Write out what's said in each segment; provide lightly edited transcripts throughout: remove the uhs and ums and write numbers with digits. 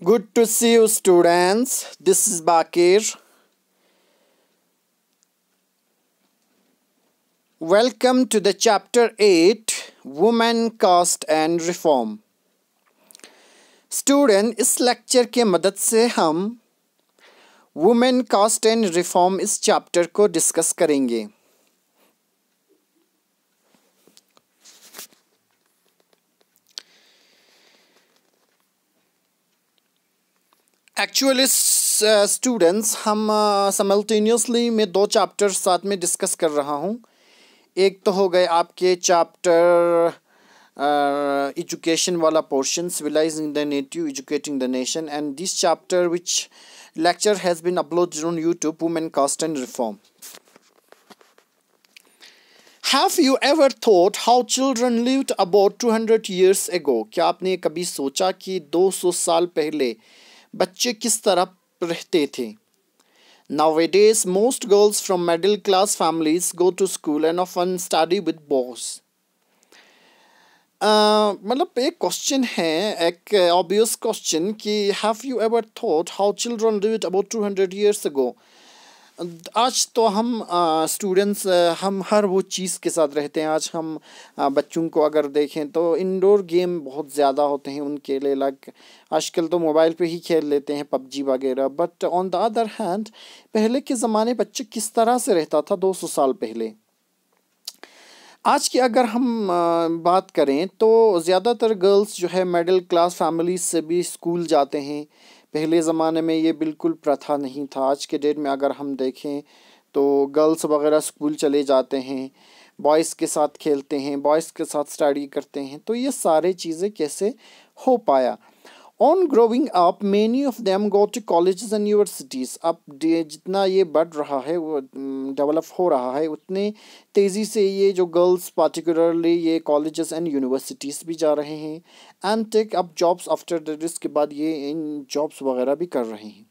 Good to see you, students. This is Bakir. Welcome to the chapter 8 Women, Caste and Reform. Student इस lecture के मदद से हम women cast and reform इस chapter को discuss करेंगे. एक्चुअली स्टूडेंट्स हम समल्टेनियसली में दो चैप्टर साथ में डिस्कस कर रहा हूँ. एक तो हो गए आपके चैप्टर एजुकेशन वाला portion, civilising the native, educating the nation, and this chapter which lecture has been uploaded on YouTube, Women, Caste and Reform. Have you ever thought how children lived about 200 years ago? क्या आपने कभी सोचा कि 200 साल पहले बच्चे किस तरह रहते थे? Nowadays, most girls from middle class families go to school and often study with boys. मतलब एक क्वेश्चन है, एक ऑब्वियस क्वेश्चन कि have you ever thought how children lived about 200 years ago. आज तो हम स्टूडेंट्स हम हर वो चीज़ के साथ रहते हैं. आज हम बच्चों को अगर देखें तो इंडोर गेम बहुत ज़्यादा होते हैं उनके लिए. लाइक आजकल तो मोबाइल पे ही खेल लेते हैं पबजी वगैरह. But on the other hand पहले के ज़माने बच्चे किस तरह से रहता था 200 साल पहले. आज की अगर हम बात करें तो ज़्यादातर गर्ल्स जो है मिडिल क्लास फैमिलीज से भी स्कूल जाते हैं. पहले ज़माने में ये बिल्कुल प्रथा नहीं था. आज के डेट में अगर हम देखें तो गर्ल्स वगैरह स्कूल चले जाते हैं, बॉयज़ के साथ खेलते हैं, बॉयज़ के साथ स्टडी करते हैं. तो ये सारी चीज़ें कैसे हो पाया? On growing up, many of them go to colleges and universities. अब जितना ये बढ़ रहा है, वो डेवलप हो रहा है, उतने तेज़ी से ये जो गर्ल्स पार्टिकुलरली ये कॉलेजेस एंड यूनिवर्सिटीज़ भी जा रहे हैं and take up jobs after that. इसके बाद ये इन जॉब्स वगैरह भी कर रहे हैं.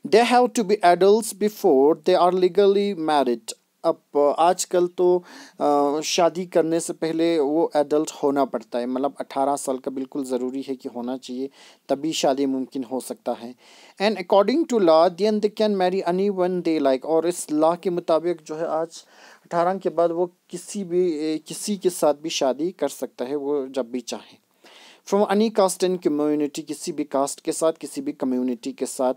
They have to be adults before they are legally married. अब आजकल तो शादी करने से पहले वो एडल्ट होना पड़ता है. मतलब 18 साल का बिल्कुल ज़रूरी है कि होना चाहिए, तभी शादी मुमकिन हो सकता है. And according to law then they can marry any one they like. और इस लॉ के मुताबिक जो है आज 18 के बाद वो किसी के साथ भी शादी कर सकता है वो जब भी चाहे. From any caste and community, किसी भी कास्ट के साथ, किसी भी कम्युनिटी के साथ.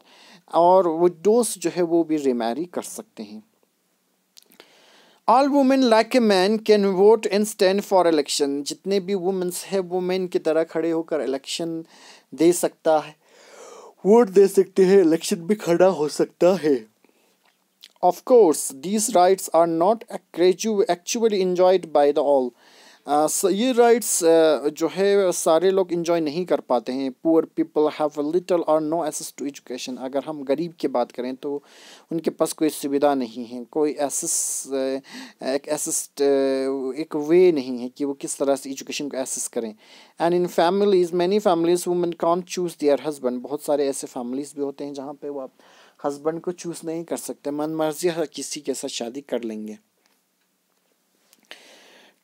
और वो दोस्त जो है वो भी रिमैरी कर सकते हैं. All women like a man can vote and stand for election. जितने भी वुमेन्स है वो मैन की तरह खड़े होकर इलेक्शन दे सकता है, वोट दे सकते हैं, इलेक्शन में खड़ा हो सकता है. Of course, these rights are not actually enjoyed by the all. ये राइट्स जो है सारे लोग इंजॉय नहीं कर पाते हैं. पुअर पीपल हैव लिटल और नो एक्सेस टू एजुकेशन. अगर हम गरीब की बात करें तो उनके पास कोई सुविधा नहीं है, कोई एक वे नहीं है कि वो किस तरह से एजुकेशन को एक्सेस करें. And in families, many families women can't choose there husband. बहुत सारे ऐसे फैमिलीज भी होते हैं जहाँ पे वो हस्बैंड को चूज़ नहीं कर सकते, मन मर्जी किसी के साथ शादी कर लेंगे.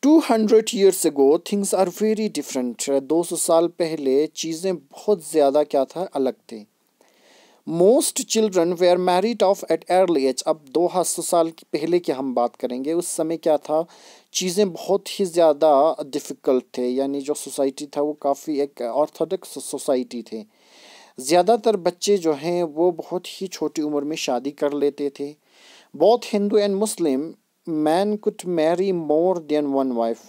200 years ago things are very different. 200 साल पहले चीज़ें बहुत ज़्यादा क्या था, अलग थे. Most children were married off at early age. अब 200 साल पहले की हम बात करेंगे, उस समय क्या था, चीज़ें बहुत ही ज़्यादा डिफ़िकल्ट थे. यानी जो सोसाइटी था वो काफ़ी एक ऑर्थोडॉक्स सोसाइटी थे. ज़्यादातर बच्चे जो हैं वो बहुत ही छोटी उम्र में शादी कर लेते थे. Both Hindu and Muslim man could Mary more than one wife.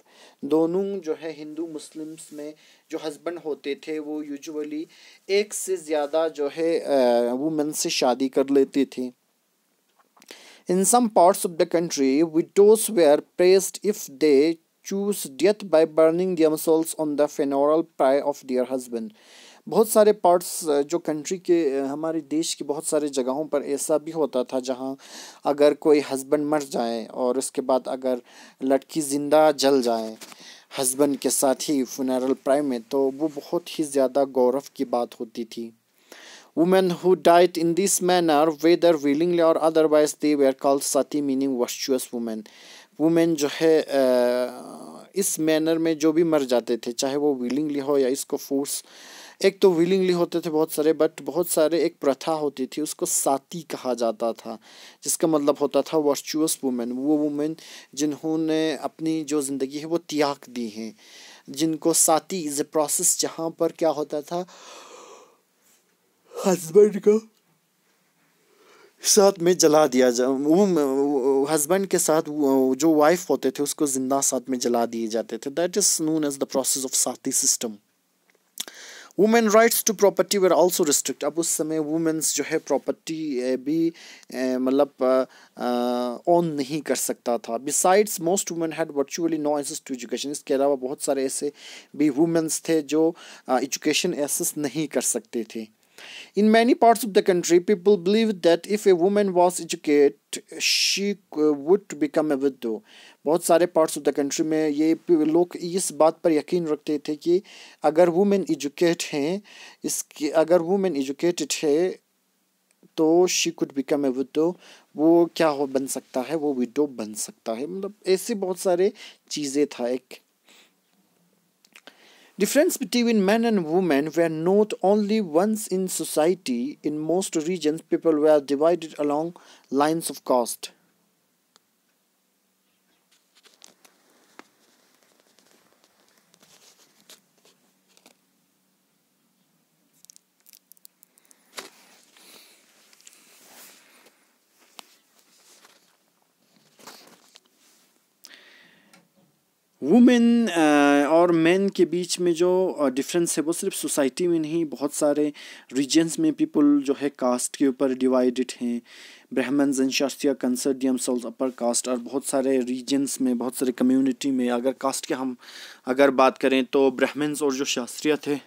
दोनों जो है हिंदू मुस्लिम्स में जो हस्बैंड होते थे वो यूजुअली एक से ज़्यादा जो है वुमेन से शादी कर लेते थे. In some parts of the country widows were pressed if they choose death by burning themselves on the funeral pyre of their husband. बहुत सारे पार्ट्स जो कंट्री के हमारे देश की बहुत सारे जगहों पर ऐसा भी होता था जहां अगर कोई हस्बैंड मर जाए और उसके बाद अगर लड़की ज़िंदा जल जाए हस्बैंड के साथ ही फ्यूनरल प्रायर में, तो वो बहुत ही ज़्यादा गौरव की बात होती थी. Women who died in this manner whether willingly और otherwise they were called sati, meaning virtuous women. Women जो है इस मैनर में जो भी मर जाते थे, चाहे वो विलिंगली हो या इसको फोर्स। एक तो विलिंगली होते थे बहुत सारे, बट बहुत सारे एक प्रथा होती थी, उसको साती कहा जाता था, जिसका मतलब होता था वर्चुअस वुमेन, वो वुमेन जिन्होंने अपनी जो ज़िंदगी है वो त्याग दी है, जिनको साती इज़ ए प्रोसेस, जहाँ पर क्या होता था, हस्बैंड को साथ में जला दिया जा, वो हस्बैंड के साथ जो वाइफ होते थे उसको जिंदा साथ में जला दिए जाते थे। That is known as the process of sati system. Women rights to property were also restrict. अब उस समय वुमेन्स जो है प्रॉपर्टी भी मतलब ऑन नहीं कर सकता था। Besides most women had virtually no access to education. इसके अलावा बहुत सारे ऐसे भी वुमेन्स थे जो एजुकेशन एक्सेस नहीं कर सकते थे। In many parts of the country, people believed that if a woman was educated, she would become a widow. बहुत सारे parts of the country में ये लोग इस बात पर यकीन रखते थे कि अगर women educated हैं, इसके अगर women educated है तो she could become a widow, वो क्या हो बन सकता है, वो widow बन सकता है। मतलब ऐसे बहुत सारे चीज़ें था। एक difference between men and women were not only ones in society. In most regions, people were divided along lines of caste. Women और मेन के बीच में जो डिफरेंस है वो सिर्फ सोसाइटी में नहीं, बहुत सारे रीजन्स में पीपल जो है कास्ट के ऊपर डिवाइडेड हैं। Brahmans and Kshatriya consider themselves upper caste. और बहुत सारे रीजन्स में, बहुत सारे कम्युनिटी में अगर कास्ट के हम अगर बात करें तो ब्राह्मण्स और जो क्षत्रिय थे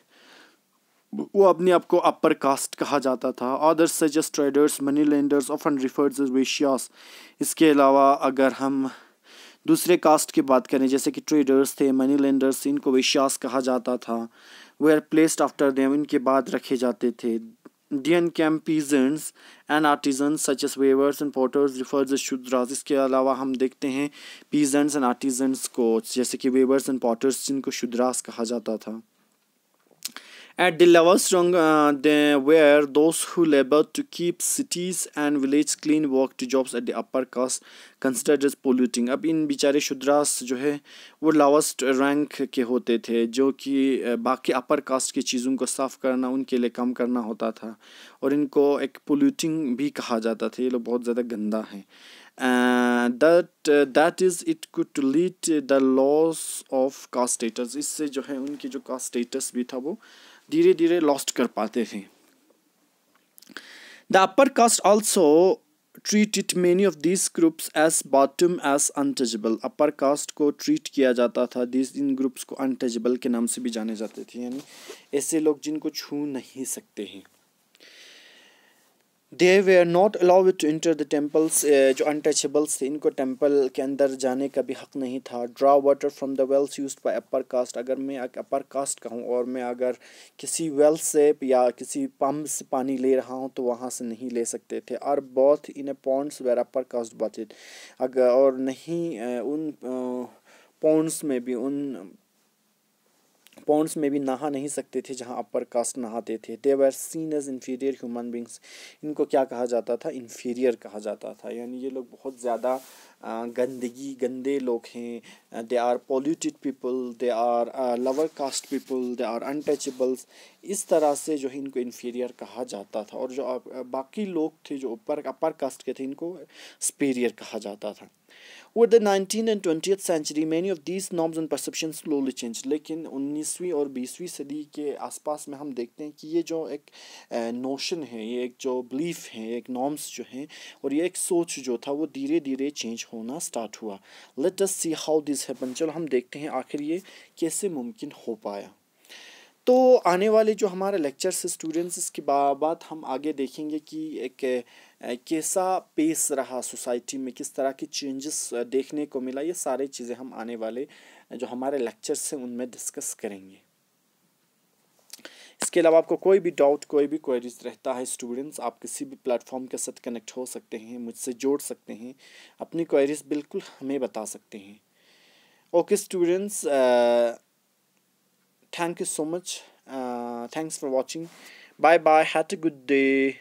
वो अपने आप को अपर कास्ट कहा जाता था। Others suggest traders, money lenders often referred as वेश्यास। इसके अलावा अगर हम दूसरे कास्ट की बात करें जैसे कि ट्रेडर्स थे, मनी लेंडर्स, इनको विश्वास कहा जाता था। वेयर प्लेस्ड आफ्टर देम, इनके बाद रखे जाते थे। Then came peasants and artisans such as weavers and potters refers as Shudras. इसके अलावा हम देखते हैं पीजेंट्स एंड आर्टिजन्स को, जैसे कि वेवर्स एंड पॉटर्स, जिनको शूद्रास कहा जाता था। At the lowest rung, there were those who labored to keep cities and villages clean, worked jobs at the upper caste considered as polluting. अब इन बेचारे शूद्रास जो है वो लावेस्ट रैंक के होते थे, जो कि बाकी अपर कास्ट की चीज़ों को साफ करना उनके लिए काम करना होता था, और इनको एक पोल्यूटिंग भी कहा जाता था। ये लोग बहुत ज़्यादा गंदा हैं। that is it could lead the loss of caste status। इससे जो है उनकी जो कास्ट स्टेटस भी था वो धीरे धीरे लॉस्ट कर पाते थे। The upper caste also treated many of these groups as bottom as untouchable। Upper caste को ट्रीट किया जाता था, इन ग्रुप्स को अनटचेबल के नाम से भी जाने जाते थे, यानी ऐसे लोग जिनको छू नहीं सकते हैं। They were not allowed to enter the temples। जो अनटचेबल्स थे इनको टेम्पल के अंदर जाने का भी हक नहीं था। Draw water from the wells used by upper caste. अगर मैं अपर कास्ट का हूँ और मैं अगर किसी वेल से या किसी पंप से पानी ले रहा हूँ तो वहाँ से नहीं ले सकते थे। और both in a ponds where upper caste bathed. अगर और नहीं उन पॉन्ड्स में भी, उन पॉन्ड्स में भी नहा नहीं सकते थे जहाँ अपर कास्ट नहाते थे। They were seen as inferior human beings. इनको क्या कहा जाता था? इन्फीरियर कहा जाता था, यानी ये लोग बहुत ज़्यादा गंदे लोग हैं। They are polluted people, they are lower caste people, they are untouchables. इस तरह से जो है इनको इन्फीरियर कहा जाता था, और जो बाकी लोग थे जो अपर कास्ट के थे इनको सुपीरियर कहा जाता था। With the 19th and 20th century, many of these norms and perceptions slowly changed। लेकिन 19वीं और 20वीं सदी के आसपास में हम देखते हैं कि ये जो एक नोशन है, ये एक जो बिलीफ है, एक नॉर्म्स जो हैं और ये एक सोच जो था वो धीरे धीरे चेंज होना स्टार्ट हुआ। Let us see how this happen. चलो हम देखते हैं आखिर ये कैसे मुमकिन हो पाया। तो आने वाले जो हमारे लेक्चर्स स्टूडेंट्स, इसके बाद हम आगे देखेंगे कि एक कैसा पेस रहा सोसाइटी में, किस तरह की चेंजेस देखने को मिला। ये सारी चीज़ें हम आने वाले जो हमारे लेक्चर्स हैं उनमें डिस्कस करेंगे। इसके अलावा आपको कोई भी डाउट, कोई भी क्वेरीज रहता है स्टूडेंट्स, आप किसी भी प्लेटफॉर्म के साथ कनेक्ट हो सकते हैं, मुझसे जोड़ सकते हैं, अपनी क्वेरीज बिल्कुल हमें बता सकते हैं। Okay, students, thank you so much. Thanks for watching. Bye bye. Had a good day.